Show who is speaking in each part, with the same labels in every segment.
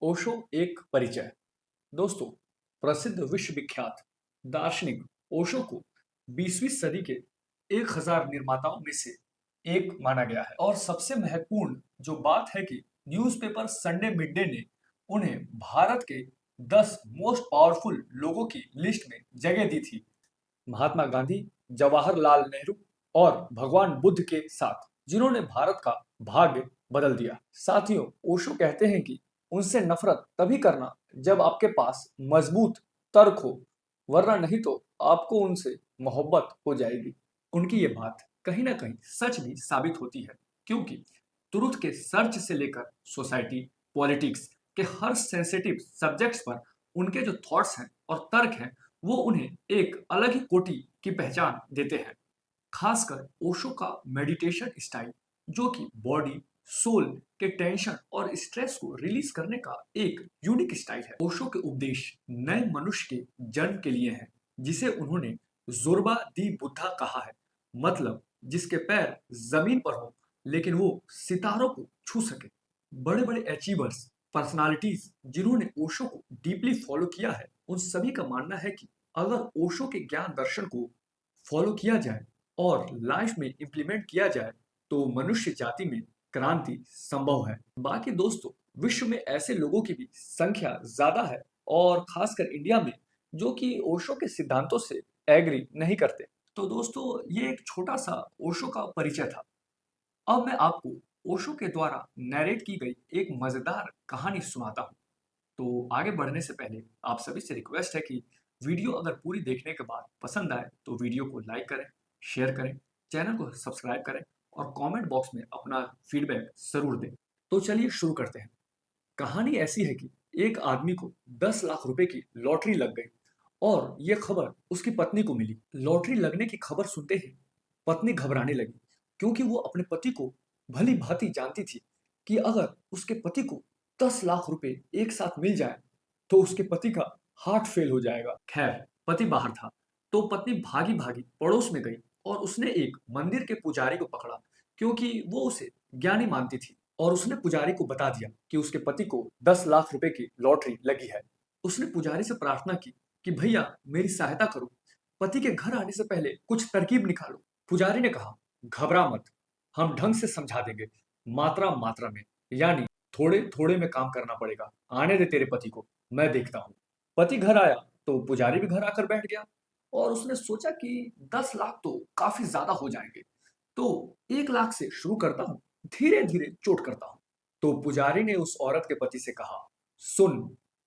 Speaker 1: ओशो एक परिचय। दोस्तों, प्रसिद्ध विश्व विख्यात दार्शनिक ओशो को 20वीं सदी के 1000 निर्माताओं में से एक माना गया है और सबसे महत्वपूर्ण जो बात है कि न्यूज़पेपर संडे मिडडे ने उन्हें भारत के 10 मोस्ट पावरफुल लोगों की लिस्ट में जगह दी थी। महात्मा गांधी, जवाहरलाल नेहरू और भगवान बुद्ध के साथ, जिन्होंने भारत का भाग्य बदल दिया। साथियों, ओशो कहते हैं कि उनसे नफरत तभी करना जब आपके पास मजबूत तर्क हो, वरना नहीं तो आपको उनसे मोहब्बत हो जाएगी। उनकी ये बात कहीं ना कहीं सच भी साबित होती है, क्योंकि ट्रुथ के सर्च से लेकर सोसाइटी, पॉलिटिक्स के हर सेंसिटिव सब्जेक्ट्स पर उनके जो थॉट्स हैं और तर्क हैं, वो उन्हें एक अलग ही कोटि की पहचान देते हैं। खासकर ओशो का मेडिटेशन स्टाइल, जो कि बॉडी, सोल के टेंशन और स्ट्रेस को रिलीज करने का एक यूनिक स्टाइल है। ओशो के उपदेश नए मनुष्य के जन्म के लिए हैं, जिसे उन्होंने जोरबा दी बुद्धा कहा है। मतलब जिसके पैर जमीन पर हो लेकिन वो सितारों को छू सके। बड़े बड़े अचीवर्स, पर्सनालिटीज जिन्होंने ओशो को डीपली फॉलो किया है, उन सभी का मानना है कि अगर ओशो के ज्ञान दर्शन को फॉलो किया जाए और लाइफ में इम्प्लीमेंट किया जाए तो मनुष्य जाति में क्रांति संभव है। बाकी दोस्तों, विश्व में ऐसे लोगों की भी संख्या ज्यादा है और खासकर इंडिया में, जो कि ओशो के सिद्धांतों से एग्री नहीं करते। तो दोस्तों, ये एक छोटा सा ओशो का परिचय था। अब मैं आपको ओशो के द्वारा नरेट की गई एक मजेदार कहानी सुनाता हूँ। तो आगे बढ़ने से पहले आप सभी से रिक्वेस्ट है कि वीडियो अगर पूरी देखने के बाद पसंद आए तो वीडियो को लाइक करें, शेयर करें, चैनल को सब्सक्राइब करें और कमेंट बॉक्स में अपना फीडबैक जरूर दें। तो चलिए शुरू करते हैं। कहानी ऐसी है कि एक आदमी को 10 लाख रुपए की लॉटरी लग गई और यह खबर उसकी पत्नी को मिली। लॉटरी लगने की खबर सुनते ही पत्नी घबराने लगी, क्योंकि वो अपने पति को भली भांति जानती थी कि अगर उसके पति को 10 लाख रुपए एक साथ मिल जाए तो उसके पति का हार्ट फेल हो जाएगा। खैर, पति बाहर था तो पत्नी भागी भागी पड़ोस में गई और उसने एक मंदिर के पुजारी को पकड़ा, क्योंकि वो उसे ज्ञानी मानती थी। और उसने पुजारी को बता दिया कि उसके पति को 10 लाख रुपए की लॉटरी लगी है। उसने पुजारी से प्रार्थना की कि भैया मेरी सहायता करो, पति के घर आने से पहले कुछ तरकीब निकालो। पुजारी ने कहा, घबरा मत, हम ढंग से समझा देंगे, मात्रा मात्रा में, यानी थोड़े थोड़े में काम करना पड़ेगा। आने दे तेरे पति को, मैं देखता हूँ। पति घर आया तो पुजारी भी घर आकर बैठ गया और उसने सोचा कि 10 लाख तो काफी ज्यादा हो जाएंगे, तो 1 लाख से शुरू करता हूँ, धीरे धीरे चोट करता हूँ। तो पुजारी ने उस औरत के पति से कहा, सुन,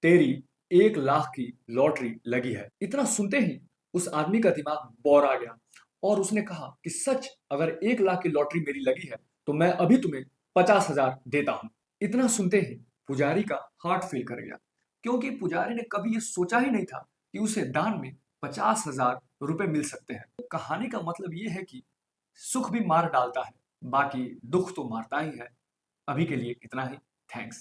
Speaker 1: तेरी 1 लाख की लॉटरी लगी है। इतना सुनते ही उस आदमी का दिमाग बौर आ गया और उसने कहा कि सच, अगर 1 लाख की लॉटरी मेरी लगी है तो मैं अभी तुम्हें 50,000 देता हूँ। इतना सुनते ही पुजारी का हार्ट फेल कर गया, क्योंकि पुजारी ने कभी ये सोचा ही नहीं था कि उसे दान में 50,000 रुपए मिल सकते हैं। तो कहानी का मतलब ये है कि सुख भी मार डालता है, बाकी दुख तो मारता ही है। अभी के लिए इतना ही। थैंक्स।